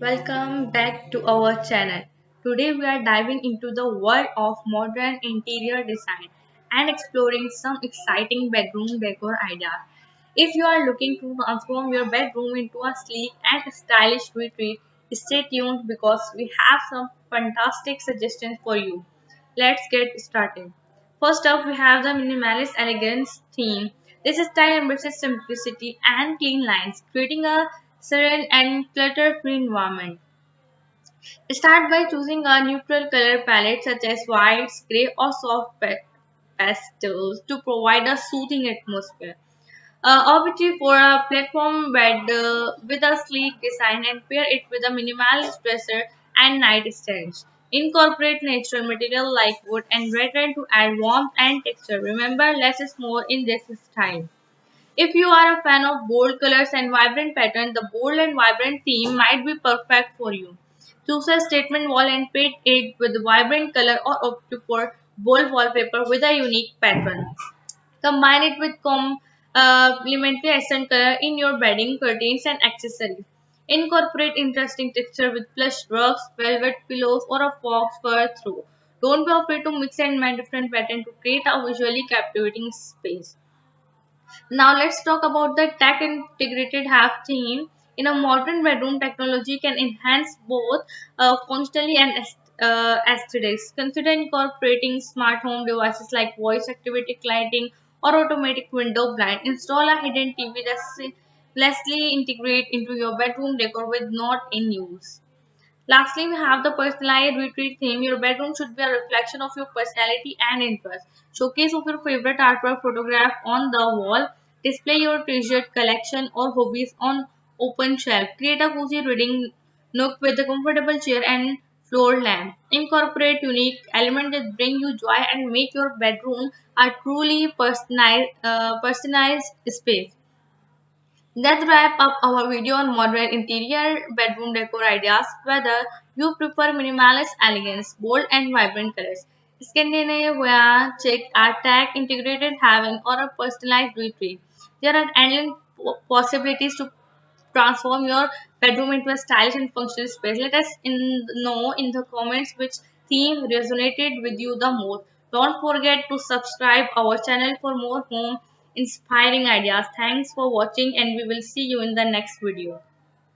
Welcome back to our channel. Today we are diving into the world of modern interior design and exploring some exciting bedroom decor ideas. If you are looking to transform your bedroom into a sleek and stylish retreat, stay tuned because we have some fantastic suggestions for you. Let's get started. First up, we have the minimalist elegance theme. This style embraces simplicity and clean lines, creating a serene and clutter-free environment. Start by choosing a neutral color palette such as whites, gray, or soft pastels to provide a soothing atmosphere. Opportunity for a platform bed with a sleek design and pair it with a minimalist dresser and nightstands. Incorporate natural material like wood and rattan to add warmth and texture. Remember, less is more in this style. If you are a fan of bold colors and vibrant patterns, the bold and vibrant theme might be perfect for you. Choose a statement wall and paint it with vibrant color or opt for bold wallpaper with a unique pattern. Combine it with complementary accent color in your bedding, curtains, and accessories. Incorporate interesting texture with plush rugs, velvet pillows, or a fox fur throw. Don't be afraid to mix and match different patterns to create a visually captivating space. Now let's talk about the tech integrated half theme. In a modern bedroom, technology can enhance both functionally and aesthetics. Consider incorporating smart home devices like voice activated lighting or automatic window blind. Install a hidden TV that's seamlessly integrate into your bedroom decor with not in use. Lastly, we have the personalized retreat theme. Your bedroom should be a reflection of your personality and interest. Showcase of your favorite artwork photograph on the wall. Display your treasured collection or hobbies on open shelf. Create a cozy reading nook with a comfortable chair and floor lamp. Incorporate unique elements that bring you joy and make your bedroom a truly personalized space. That wrap up our video on modern interior bedroom decor ideas. Whether you prefer minimalist elegance, bold and vibrant colors, Scandinavia, chic, tech, integrated haven, or a personalized retreat, there are endless possibilities to transform your bedroom into a stylish and functional space. Let us know in the comments which theme resonated with you the most. Don't forget to subscribe our channel for more home inspiring ideas. Thanks for watching and we will see you in the next video.